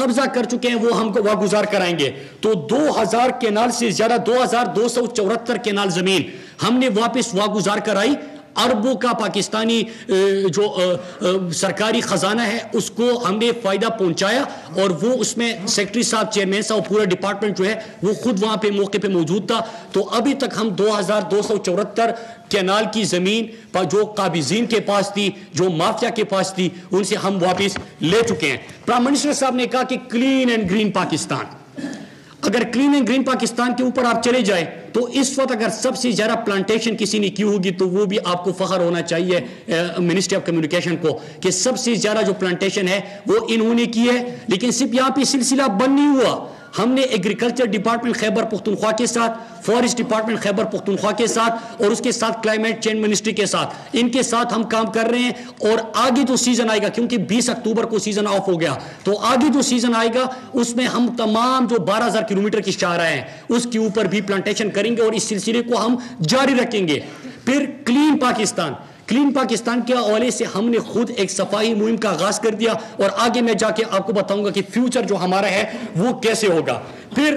قبضہ کر چکے ہیں وہ ہم کو واگزار کرائیں گے. تو 2000 کینال سے زیادہ 2274 کینال زمین ہم نے واپس واگزار کرائی. اربوں کا پاکستانی جو سرکاری خزانہ ہے اس کو ہم نے فائدہ پہنچایا, اور وہ اس میں سیکرٹری صاحب, چیئرمین صاحب, پورا ڈپارٹمنٹ جو ہے وہ خود وہاں پہ موقع پہ موجود تھا. تو ابھی تک ہم 2274 کینال کی زمین جو قابضین کے پاس تھی, جو مافیا کے پاس تھی, ان سے ہم واپس لے چکے ہیں. پرائم منسٹر صاحب نے کہا کہ کلین اینڈ گرین پاکستان. اگر کلین اینڈ گرین پاکستان کے اوپر آپ چلے جائیں تو اس وقت اگر سب سے زیادہ پلانٹیشن کسی نے کی ہوگی تو وہ بھی آپ کو فخر ہونا چاہیے منسٹری آف کمیونیکیشن کو, کہ سب سے زیادہ جو پلانٹیشن ہے وہ انہوں نے کی ہے. لیکن صرف یہاں پہ سلسلہ بند نہیں ہوا, ہم نے ایگریکلچر ڈپارٹمنٹ خیبر پختونخوا کے ساتھ, فارسٹ ڈپارٹمنٹ خیبر پختونخوا کے ساتھ, اور اس کے ساتھ کلائمیٹ چینج منسٹری کے ساتھ, ان کے ساتھ ہم کام کر رہے ہیں. اور آگے جو سیزن آئے گا, کیونکہ 20 اکتوبر کو سیزن آف ہو گیا, تو آگے جو سیزن آئے گا اس میں ہم تمام جو 12,000 کلومیٹر کی شاہراہیں ہیں اس کے اوپر بھی پلانٹیشن کریں گے, اور اس سلسلے کو ہم جاری رکھیں گے. پھر کلین پاکستان کے حوالے سے ہم نے خود ایک صفائی مہم کا آغاز کر دیا, اور آگے میں جا کے آپ کو بتاؤں گا کہ فیوچر جو ہمارا ہے وہ کیسے ہوگا. پھر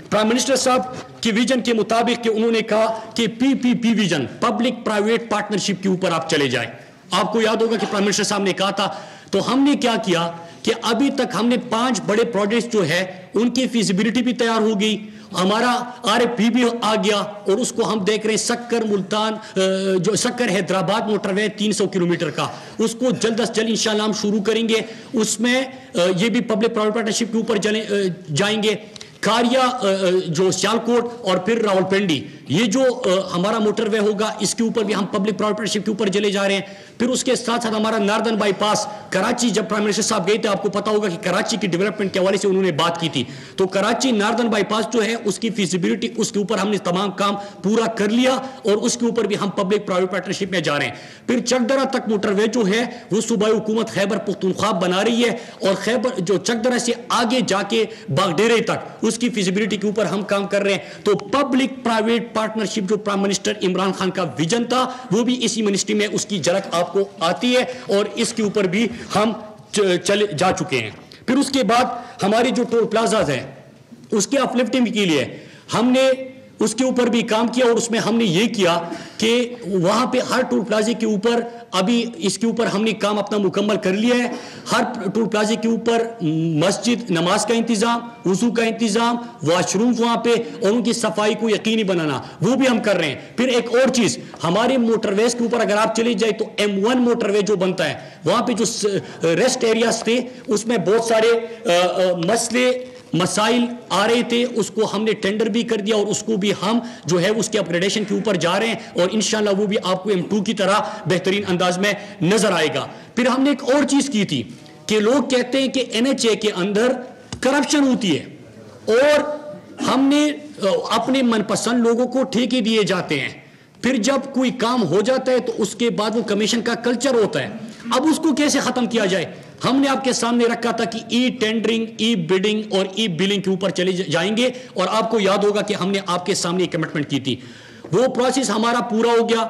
پرائم منسٹر صاحب کی ویژن کے مطابق کہ انہوں نے کہا کہ PPP vision, public private partnership کے اوپر آپ چلے جائیں. آپ کو یاد ہوگا کہ پرائم منسٹر صاحب نے کہا تھا, تو ہم نے کیا کیا کہ ابھی تک ہم نے 5 بڑے پروجیکٹس جو ہے ان کی فیزیبلٹی بھی تیار ہو گئی, ہمارا RFP بھی آ گیا, اور اس کو ہم دیکھ رہے ہیں سکر ملتان جو سکر حیدرآباد موٹر وے 300 کلومیٹر کا, اس کو جلد از جلد انشاءاللہ ہم شروع کریں گے. اس میں یہ بھی پبلک پرائیویٹ پارٹنرشپ کے اوپر جائیں گے. کھاریا جو سیالکوٹ اور پھر راولپنڈی, یہ جو ہمارا موٹر وے ہوگا اس کے اوپر بھی ہم پبلک پرائیویٹ پارٹنرشپ کے اوپر چلے جا رہے ہیں. پھر اس کے ساتھ ساتھ ہمارا ناردرن بائی پاس کراچی, جب پرائم منسٹر صاحب گئے تھے آپ کو پتا ہوگا کہ کراچی کی ڈیولپمنٹ کے حوالے سے انہوں نے بات کی تھی, تو کراچی ناردرن بائی پاس جو ہے اس کی فیزیبلٹی اس کے اوپر ہم نے تمام کام پورا کر لیا, اور اس کے اوپر بھی ہم پبلک پرائیویٹ پارٹنرشپ میں جا رہے ہیں. پھر چکدرہ تک موٹر وے جو ہے وہ صوبائی حکومت خیبر پختونخوا بنا رہی ہے, اور خیبر جو چکدرہ سے آگے جا کے باغڈیرے تک اس کی فیزیبلٹی کے اوپر ہم کام کر رہے ہیں. تو پبلک پرائیویٹ پارٹنرشپ جو پرائم منسٹر عمران خان کا ویژن تھا وہ بھی اسی منسٹری میں اس کی جھلک آپ کو آتی ہے, اور اس کے اوپر بھی ہم چلے جا چکے ہیں. پھر اس کے بعد ہماری جو ٹول پلازاز ہیں اس کے اپ لفٹنگ کے لیے ہم نے اس کے اوپر بھی کام کیا, اور اس میں ہم نے یہ کیا کہ وہاں پہ ہر ٹول پلازے کے اوپر ابھی اس کے اوپر ہم نے کام اپنا مکمل کر لیا ہے. ہر ٹول پلازے کے اوپر مسجد نماز کا انتظام, وضو کا انتظام, واش روم وہاں پہ, اور ان کی صفائی کو یقینی بنانا وہ بھی ہم کر رہے ہیں. پھر ایک اور چیز, ہمارے موٹر ویز کے اوپر اگر آپ چلے جائیں تو M1 موٹر وے جو بنتا ہے وہاں پہ جو ریسٹ ایریاز تھے اس میں بہت سارے مسائل آ رہے تھے, اس کو ہم نے ٹینڈر بھی کر دیا, اور اس کو بھی ہم جو ہے اس کے اپگریڈیشن کے اوپر جا رہے ہیں, اور انشاءاللہ وہ بھی آپ کو M2 کی طرح بہترین انداز میں نظر آئے گا. پھر ہم نے ایک اور چیز کی تھی کہ لوگ کہتے ہیں کہ NHA کے اندر کرپشن ہوتی ہے, اور ہم نے اپنے من پسند لوگوں کو ٹھیکے دیے جاتے ہیں. پھر جب کوئی کام ہو جاتا ہے تو اس کے بعد وہ کمیشن کا کلچر ہوتا ہے. اب اس کو کیسے ختم کیا جائے, ہم نے آپ کے سامنے رکھا تھا کہ ای ٹینڈرنگ, ای بڈنگ اور ای بلنگ کے اوپر چلے جائیں گے, اور آپ کو یاد ہوگا کہ ہم نے آپ کے سامنے ایک کمٹمنٹ کی تھی. وہ پروسیس ہمارا پورا ہو گیا,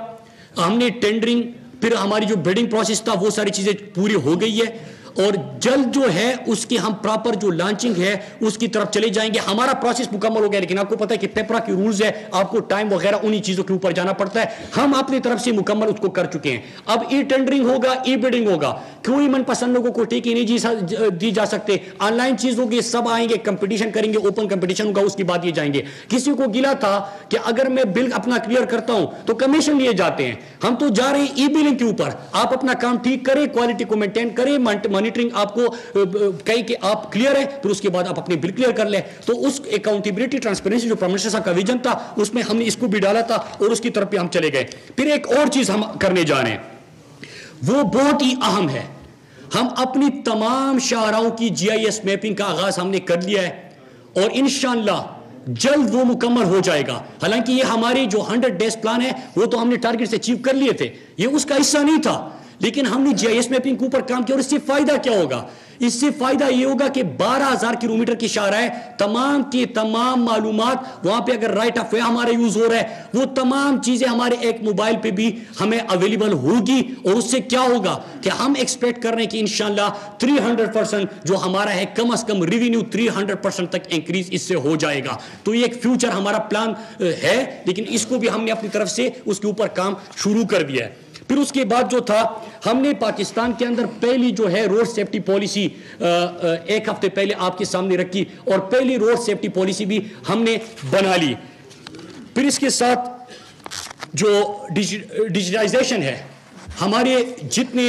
ہم نے ٹینڈرنگ, پھر ہماری جو بڈنگ پروسیس تھا وہ ساری چیزیں پوری ہو گئی ہے, اور جلد جو ہے اس کی ہم پراپر جو لانچنگ ہے اس کی طرف چلے جائیں گے. ہمارا پروسیس مکمل ہو گیا, لیکن آپ کو پتہ ہے کہ پیپرا کی رولز ہے, آپ کو ٹائم وغیرہ انہی چیزوں کے اوپر جانا پڑتا ہے. ہم اپنی طرف سے مکمل اس کو کر چکے ہیں. اب ای ٹینڈرنگ ہوگا, ای بڈنگ ہوگا, کوئی من پسند لوگوں کو ٹھیکے نہیں دی جا سکتے, آن لائن چیز ہوگی, سب آئیں گے, کمپٹیشن کریں گے, اوپن کمپٹیشن ہوگا, اس کی بعد یہ جائیں گے. کسی کو گلا تھا کہ اگر میں بل اپنا کلیئر کرتا ہوں تو کمیشن لیے جاتے ہیں, ہم تو جا رہے ہیں ای بلنگ کے اوپر. آپ اپنا کام ٹھیک کریں, کوالٹی کو مینٹین کریں, مانیٹرنگ آپ کو کہیں کہ آپ کلیئر ہیں, پھر اس کے بعد آپ اپنے بل کلیئر کر لیں. تو اس اکاؤنٹیبلٹی ٹرانسپیرنسی جو پرائم منسٹر صاحب کا ویژن تھا اس میں ہم نے اس کو بھی ڈالا تھا, اور اس کی طرف بھی ہم چلے گئے. پھر ایک اور چیز ہم کرنے جا رہے ہیں, وہ بہت ہی اہم ہے. ہم اپنی تمام شاہراہوں کی GIS میپنگ کا آغاز ہم نے کر لیا ہے, اور انشاءاللہ جلد وہ مکمل ہو جائے گا. حالانکہ یہ ہماری جو 100 ڈیز پلان ہے وہ تو ہم نے ٹارگٹ سے اچیو کر لیے تھے, یہ اس کا حصہ نہیں تھا, لیکن ہم نے GIS میپنگ کے اوپر کام کیا, اور اس سے فائدہ کیا ہوگا؟ اس سے فائدہ یہ ہوگا کہ 12,000 کلومیٹر کی شاہراہ تمام کی تمام معلومات وہاں پہ, اگر رائٹ آف وے ہمارا یوز ہو رہا ہے, وہ تمام چیزیں ہمارے ایک موبائل پہ بھی ہمیں اویلیبل ہوگی. اور اس سے کیا ہوگا کہ ہم ایکسپیکٹ کر رہے ہیں کہ انشاءاللہ 300% جو ہمارا ہے کم از کم ریونیو 300% تک انکریز اس سے ہو جائے گا. تو یہ ایک فیوچر ہمارا پلان ہے, لیکن اس کو بھی ہم نے اپنی طرف سے اس کے اوپر کام شروع کر دیا ہے. پھر اس کے بعد جو تھا, ہم نے پاکستان کے اندر پہلی جو ہے روڈ سیفٹی پالیسی ایک ہفتے پہلے آپ کے سامنے رکھی, اور پہلی روڈ سیفٹی پالیسی بھی ہم نے بنا لی. پھر اس کے ساتھ جو ڈیجیٹائزیشن ہے, ہمارے جتنے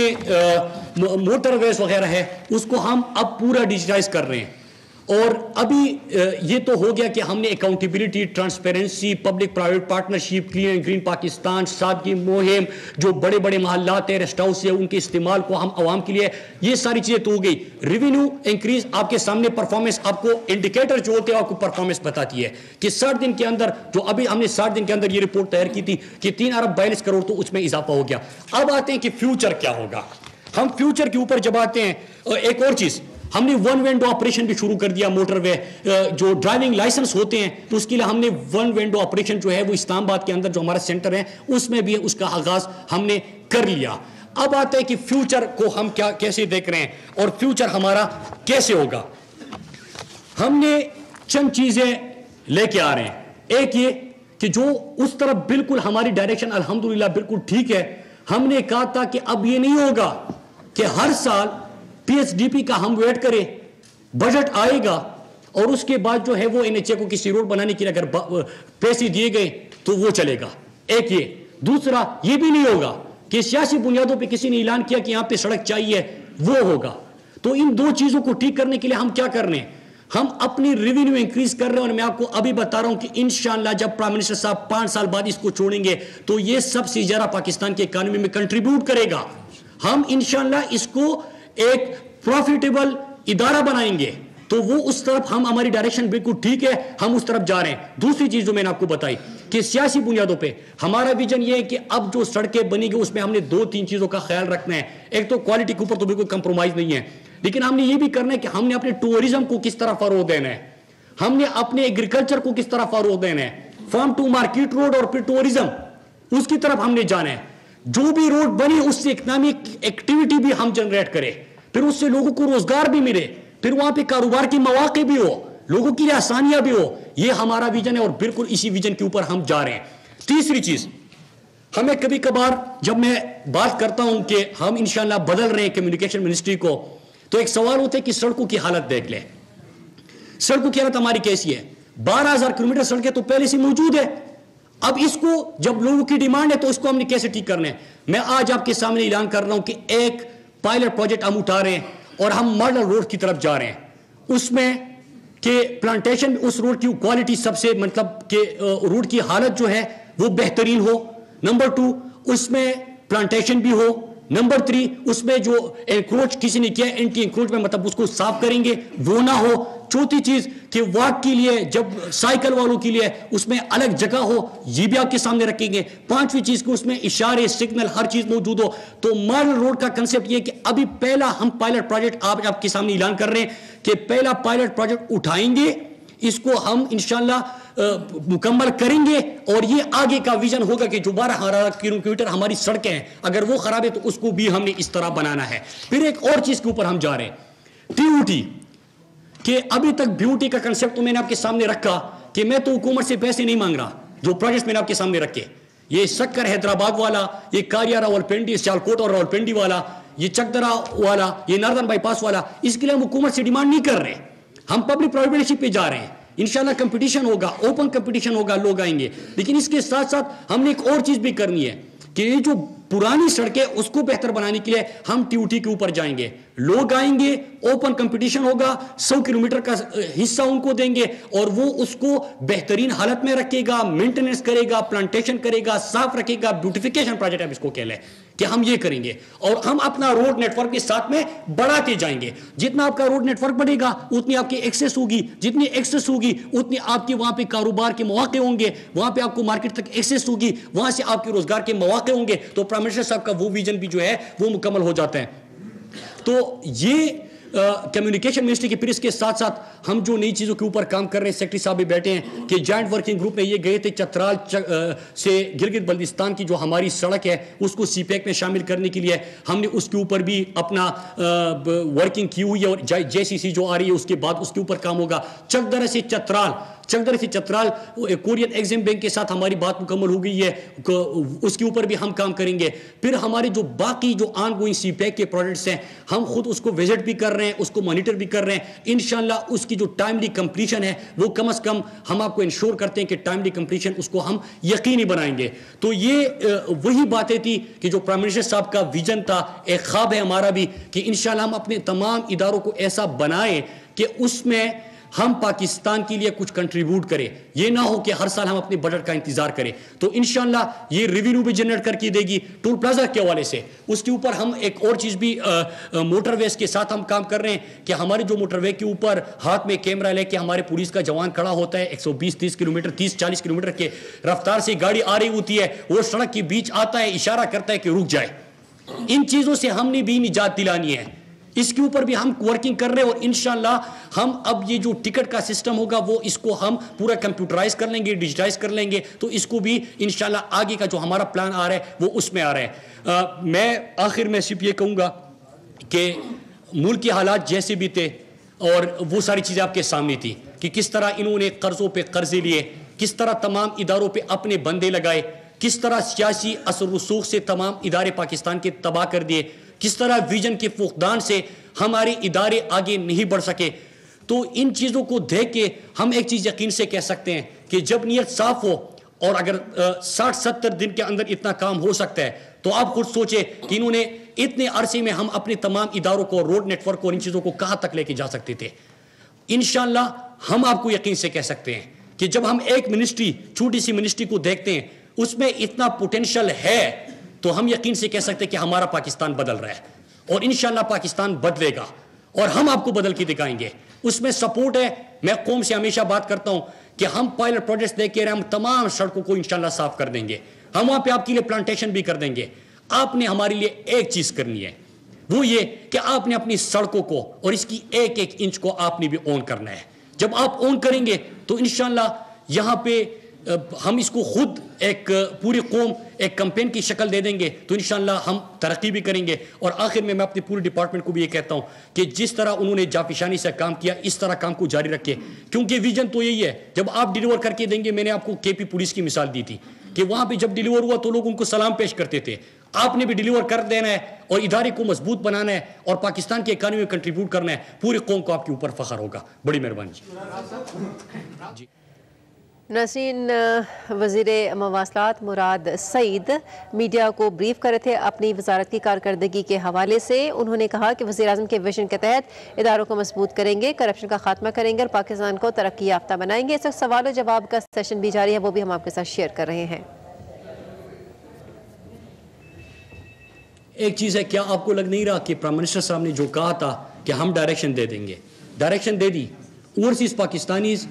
موٹر ویز وغیرہ ہے اس کو ہم اب پورا ڈیجیٹائز کر رہے ہیں. اور ابھی یہ تو ہو گیا کہ ہم نے accountability, transparency, public private partnership, clean and green Pakistan, سادگی مہم, جو بڑے بڑے محلات ہیں, ریسٹ ہاؤس ہے, ان کے استعمال کو ہم عوام کے لیے, یہ ساری چیزیں تو ہو گئی. ریونیو انکریز آپ کے سامنے, پرفارمنس آپ کو انڈیکیٹر جو ہوتے ہیں آپ کو پرفارمنس بتاتی ہے کہ 60 دن کے اندر, جو ابھی ہم نے 60 دن کے اندر یہ رپورٹ تیار کی تھی کہ 3 ارب 42 کروڑ, تو اس میں اضافہ ہو گیا. اب آتے ہیں کہ فیوچر کیا ہوگا. ہم فیوچر کے اوپر جب آتے ہیں, ایک اور چیز, ہم نے ون ونڈو آپریشن بھی شروع کر دیا. موٹر وے جو ڈرائیونگ لائسنس ہوتے ہیں, تو اس کے لیے ہم نے ون ونڈو آپریشن جو ہے وہ اسلام آباد کے اندر جو ہمارا سینٹر ہے اس میں بھی اس کا آغاز ہم نے کر لیا. اب آتا ہے کہ فیوچر کو ہم کیسے دیکھ رہے ہیں اور فیوچر ہمارا کیسے ہوگا. ہم نے چند چیزیں لے کے آ رہے ہیں. ایک یہ کہ جو اس طرف بالکل ہماری ڈائریکشن الحمدللہ بالکل ٹھیک ہے. ہم نے کہا تھا کہ اب یہ نہیں ہوگا کہ ہر سال PSDP کا ہم ویٹ کریں, بجٹ آئے گا اور اس کے بعد جو ہے وہ NHA کو کسی روڈ بنانے کے لیے اگر پیسے دیے گئے تو وہ چلے گا. ایک یہ. دوسرا یہ بھی نہیں ہوگا کہ سیاسی بنیادوں پہ کسی نے اعلان کیا کہ یہاں پہ سڑک چاہیے, وہ ہوگا. تو ان دو چیزوں کو ٹھیک کرنے کے لیے ہم کیا کر رہے ہیں, ہم اپنی ریونیو انکریز کر رہے ہیں. اور میں آپ کو ابھی بتا رہا ہوں کہ انشاءاللہ جب پرائم منسٹر صاحب 5 سال بعد اس کو چھوڑیں گے تو یہ سب سے زیادہ پاکستان کی اکانومی میں کنٹریبیوٹ کرے گا. ہم انشاءاللہ اس کو ایک پروفیٹیبل ادارہ بنائیں گے. تو وہ اس طرف ہماری ڈائریکشن بالکل ٹھیک ہے, ہم اس طرف جا رہے ہیں. دوسری چیز جو میں نے آپ کو بتائی کہ سیاسی بنیادوں پہ ہمارا ویژن یہ ہے کہ اب جو سڑکیں بنی گئی اس میں ہم نے 2-3 چیزوں کا خیال رکھنا ہے. ایک تو کوالٹی کے اوپر تو بالکل کمپرومائز نہیں ہے, لیکن ہم نے یہ بھی کرنا ہے کہ ہم نے اپنے ٹورزم کو کس طرح فروغ دینا ہے, ہم نے اپنے ایگریکلچر کو کس طرح فروغ دینا ہے. فارم ٹو مارکیٹ روڈ اور پھر ٹورزم, اس کی طرف ہم نے جانا ہے. جو بھی روڈ بنی اس سے اکنامک ایکٹیویٹی بھی ہم جنریٹ کریں, پھر اس سے لوگوں کو روزگار بھی ملے, پھر وہاں پہ کاروبار کے مواقع بھی ہو, لوگوں کے لیے آسانیاں بھی ہو. یہ ہمارا ویژن ہے اور بالکل اسی ویژن کے اوپر ہم جا رہے ہیں. تیسری چیز, ہمیں کبھی کبھار جب میں بات کرتا ہوں کہ ہم انشاءاللہ بدل رہے ہیں کمیونیکیشن منسٹری کو, تو ایک سوال ہوتا ہے کہ سڑکوں کی حالت دیکھ لیں. سڑکوں کی حالت ہماری کیسی ہے؟ 12,000 کلومیٹر سڑکیں تو پہلے سے موجود ہے. اب اس کو جب لوگوں کی ڈیمانڈ ہے تو اس کو ہم نے کیسے ٹھیک کرنا ہے. میں آج آپ کے سامنے اعلان کر رہا ہوں کہ ایک پائلٹ پروجیکٹ ہم اٹھا رہے ہیں اور ہم ماڈل روڈ کی طرف جا رہے ہیں. اس میں کہ پلانٹیشن, اس روڈ کی کوالٹی سب سے مطلب کہ روڈ کی حالت جو ہے وہ بہترین ہو. نمبر 2, اس میں پلانٹیشن بھی ہو. نمبر 3, اس میں جو انکروچ کسی نے کیا اینٹی انکروچ میں مطلب اس کو صاف کریں گے وہ نہ ہو. چوتھی چیز کہ واک کے لیے, جب سائیکل والوں کے لیے اس میں الگ جگہ ہو, یہ بھی آپ کے سامنے رکھیں گے. پانچویں چیز کہ اس میں اشارے, سگنل, ہر چیز موجود ہو. تو ماڈل روڈ کا کنسپٹ یہ کہ ابھی پہلا ہم پائلٹ پروجیکٹ آپ کے سامنے اعلان کر رہے ہیں کہ پہلا پائلٹ پروجیکٹ اٹھائیں گے, اس کو ہم انشاءاللہ مکمل کریں گے. اور یہ آگے کا ویژن ہوگا کہ جو 12,000 کلومیٹر ہماری سڑکیں ہیں اگر وہ خراب ہے تو اس کو بھی ہم نے اس طرح بنانا ہے. پھر ایک اور چیز کے اوپر ہم جا رہے ہیں, TOT, کہ ابھی تک بیوٹی کا کنسپٹ تو میں نے آپ کے سامنے رکھا کہ میں تو حکومت سے پیسے نہیں مانگ رہا. جو پروجیکٹ میں نے آپ کے سامنے رکھے, یہ سکر حیدرآباد والا, یہ کاریا راولپنڈی, سیالکوٹ اور راولپنڈی والا, یہ چکدرا والا, یہ ناردرن بائی پاس والا, اس کے لیے ہم حکومت سے ڈیمانڈ نہیں کر رہے. ہم پبلک پرائیویٹ پارٹنرشپ پہ جا رہے ہیں. انشاءاللہ کمپٹیشن ہوگا, اوپن کمپٹیشن ہوگا, لوگ آئیں گے. لیکن اس کے ساتھ ساتھ ہم نے ایک اور چیز بھی کرنی ہے کہ یہ جو پرانی سڑکیں اس کو بہتر بنانے کے لیے ہم TOT کے اوپر جائیں گے. لوگ آئیں گے, اوپن کمپٹیشن ہوگا, 100 کلومیٹر کا حصہ ان کو دیں گے اور وہ اس کو بہترین حالت میں رکھے گا, مینٹیننس کرے گا, پلانٹیشن کرے گا, صاف رکھے گا. بیوٹیفیکیشن پروجیکٹ اب اس کو کہہ لیں کہ ہم یہ کریں گے اور ہم اپنا روڈ نیٹ ورک کے ساتھ میں بڑھاتے جائیں گے. جتنا آپ کا روڈ نیٹ ورک بڑھے گا اتنی آپ کی ایکسیس ہوگی, جتنی ایکسیس ہوگی اتنی آپ کے وہاں پہ کاروبار کے مواقع ہوں گے, وہاں پہ آپ کو مارکیٹ تک ایکسیس ہوگی, وہاں سے آپ کے روزگار کے مواقع ہوں گے. تو پرائم منسٹر صاحب کا وہ ویژن بھی جو ہے وہ مکمل ہو جاتا ہے. تو یہ کمیونیکیشن منسٹری کے پھر اس کے ساتھ ساتھ ہم جو نئی چیزوں کے اوپر کام کر رہے ہیں, سیکرٹری صاحب بھی بیٹھے ہیں کہ جوائنٹ ورکنگ گروپ میں یہ گئے تھے چترال سے گلگت بلتستان کی جو ہماری سڑک ہے اس کو سی پیک میں شامل کرنے کے لیے ہم نے اس کے اوپر بھی اپنا ورکنگ کی ہوئی ہے, اور جے سی سی جو آ رہی ہے اس کے بعد اس کے اوپر کام ہوگا. چکدر سے چترال کورین ایگزیم بینک کے ساتھ ہماری بات مکمل ہو گئی ہے, اس کے اوپر بھی ہم کام کریں گے. پھر ہمارے جو باقی جو آن گوئنگ سی پیک کے پروجیکٹس ہیں ہم خود اس کو وزٹ بھی کر رہے ہیں, اس کو مانیٹر بھی کر رہے ہیں. انشاءاللہ اس کی جو ٹائملی کمپلیشن ہے وہ کم از کم ہم آپ کو انشور کرتے ہیں کہ ٹائملی کمپلیشن اس کو ہم یقینی بنائیں گے. تو یہ وہی باتیں تھی کہ جو پرائم منسٹر صاحب کا ویژن تھا, ایک خواب ہے ہمارا بھی کہ انشاءاللہ ہم اپنے تمام اداروں کو ایسا بنائیں کہ اس میں ہم پاکستان کے لیے کچھ کنٹریبیوٹ کریں. یہ نہ ہو کہ ہر سال ہم اپنے بجٹ کا انتظار کریں. تو انشاءاللہ یہ ریونیو بھی جنریٹ کر کے دے گی. ٹول پلازا کے حوالے سے اس کے اوپر ہم ایک اور چیز بھی موٹر ویز کے ساتھ ہم کام کر رہے ہیں کہ ہمارے جو موٹر وے کے اوپر ہاتھ میں کیمرہ لے کے ہمارے پولیس کا جوان کھڑا ہوتا ہے, 120-30 کلومیٹر 30-40 کلومیٹر کے رفتار سے گاڑی آ رہی ہوتی ہے, وہ سڑک کے بیچ آتا ہے, اشارہ کرتا ہے کہ رک جائے. ان چیزوں سے ہم نے بھی نجات دلانی ہے. اس کے اوپر بھی ہم ورکنگ کر رہے ہیں, اور انشاءاللہ ہم اب یہ جو ٹکٹ کا سسٹم ہوگا وہ اس کو ہم پورا کمپیوٹرائز کر لیں گے, ڈیجیٹائز کر لیں گے. تو اس کو بھی انشاءاللہ آگے کا جو ہمارا پلان آ رہا ہے وہ اس میں آ رہا ہے. میں آخر میں صرف یہ کہوں گا کہ ملک کے حالات جیسے بھی تھے اور وہ ساری چیزیں آپ کے سامنے تھی کہ کس طرح انہوں نے قرضوں پہ قرضے لیے, کس طرح تمام اداروں پہ اپنے بندے لگائے, کس طرح سیاسی اثر رسوخ سے تمام ادارے پاکستان کے تباہ کر دیے, کس طرح ویژن کے فقدان سے ہمارے ادارے آگے نہیں بڑھ سکے. تو ان چیزوں کو دیکھ کے ہم ایک چیز یقین سے کہہ سکتے ہیں کہ جب نیت صاف ہو اور اگر 60-70 دن کے اندر اتنا کام ہو سکتا ہے تو آپ خود سوچے کہ انہوں نے اتنے عرصے میں ہم اپنے تمام اداروں کو, روڈ نیٹ ورک اور ان چیزوں کو کہاں تک لے کے جا سکتے تھے. انشاءاللہ ہم آپ کو یقین سے کہہ سکتے ہیں کہ جب ہم ایک منسٹری, چھوٹی سی منسٹری کو دیکھتے ہیں اس میں اتنا پوٹینشل ہے تو ہم یقین سے کہہ سکتے ہیں کہ ہمارا پاکستان بدل رہا ہے, اور انشاءاللہ پاکستان بدلے گا اور ہم آپ کو بدل کے دکھائیں گے. اس میں سپورٹ ہے. میں قوم سے ہمیشہ بات کرتا ہوں کہ ہم پائلٹ پروجیکٹس دیکھ کے رہے, ہم تمام سڑکوں کو انشاءاللہ صاف کر دیں گے, ہم وہاں پہ آپ کے لیے پلانٹیشن بھی کر دیں گے. آپ نے ہمارے لیے ایک چیز کرنی ہے, وہ یہ کہ آپ نے اپنی سڑکوں کو اور اس کی ایک ایک انچ کو آپ نے بھی اون کرنا ہے. جب آپ اون کریں گے تو انشاءاللہ یہاں پہ ہم اس کو خود ایک پوری قوم ایک کمپین کی شکل دے دیں گے تو انشاءاللہ ہم ترقی بھی کریں گے. اور آخر میں اپنے پورے ڈپارٹمنٹ کو بھی یہ کہتا ہوں کہ جس طرح انہوں نے جافشانی سے کام کیا اس طرح کام کو جاری رکھے, کیونکہ ویژن تو یہی ہے. جب آپ ڈیلیور کر کے دیں گے, میں نے آپ کو کے پی پولیس کی مثال دی تھی کہ وہاں پہ جب ڈیلیور ہوا تو لوگ ان کو سلام پیش کرتے تھے. آپ نے بھی ڈیلیور کر دینا ہے اور ادارے کو مضبوط بنانا ہے اور پاکستان کی اکانومی میں کنٹریبیوٹ کرنا ہے. پوری قوم کو آپ کے اوپر فخر ہوگا. بڑی مہربانی جی. ناظرین, وزیر مواصلات مراد سعید میڈیا کو بریف کر رہے تھے اپنی وزارت کی کارکردگی کے حوالے سے. انہوں نے کہا کہ وزیر اعظم کے ویژن کے تحت اداروں کو مضبوط کریں گے, کرپشن کا خاتمہ کریں گے اور پاکستان کو ترقی یافتہ بنائیں گے. اس وقت سوال و جواب کا سیشن بھی جاری ہے, وہ بھی ہم آپ کے ساتھ شیئر کر رہے ہیں. ایک چیز ہے, کیا آپ کو لگ نہیں رہا کہ پرائم منسٹر صاحب نے جو کہا تھا کہ ہم ڈائریکشن دے دیں گے, ڈائریکشن دے دی. اوورسیز پاکستانیز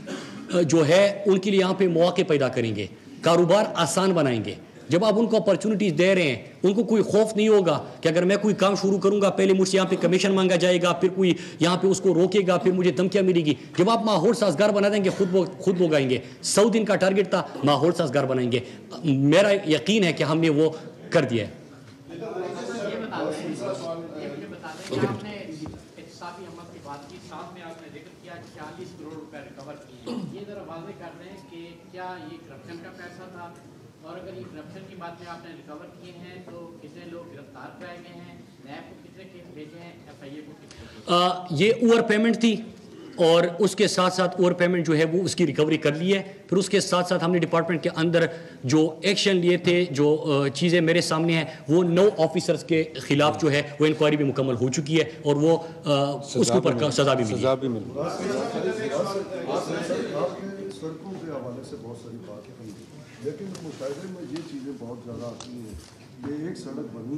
جو ہے ان کے لیے یہاں پہ مواقع پیدا کریں گے, کاروبار آسان بنائیں گے. جب آپ ان کو اپرچونٹیز دے رہے ہیں ان کو کوئی خوف نہیں ہوگا کہ اگر میں کوئی کام شروع کروں گا پہلے مجھ سے یہاں پہ کمیشن مانگا جائے گا, پھر کوئی یہاں پہ اس کو روکے گا, پھر مجھے دھمکیاں ملے گی. جب آپ ماحول سازگار بنا دیں گے خود لوگ آئیں گے. 100 دن کا ٹارگٹ تھا, ماحول سازگار بنائیں گے. میرا یقین ہے کہ ہم نے وہ کر دیا ہے. اور اگر یہ کرپشن کی بات میں آپ نے ریکور کیے ہیں تو کتنے لوگ گرفتار کرائے گئے ہیں, نیب کو کتنے کیس بھیجے ہیں, ایف آئی اے کو کتنے؟ یہ اوور پیمنٹ تھی اور اس کے ساتھ ساتھ اوور پیمنٹ جو ہے وہ اس کی ریکوری کر لی ہے. پھر اس کے ساتھ ساتھ ہم نے ڈپارٹمنٹ کے اندر جو ایکشن لیے تھے, جو چیزیں میرے سامنے ہیں, وہ 9 آفیسرز کے خلاف جو ہے وہ انکوائری بھی مکمل ہو چکی ہے اور وہ اس کے اوپر سزا بھی ملی ہے. سڑکوں کے حوالے سے بہت ساری باتیں ہوئی, لیکن مشاہدے میں یہ چیزیں بہت زیادہ آتی ہیں کہ ایک سڑک بنی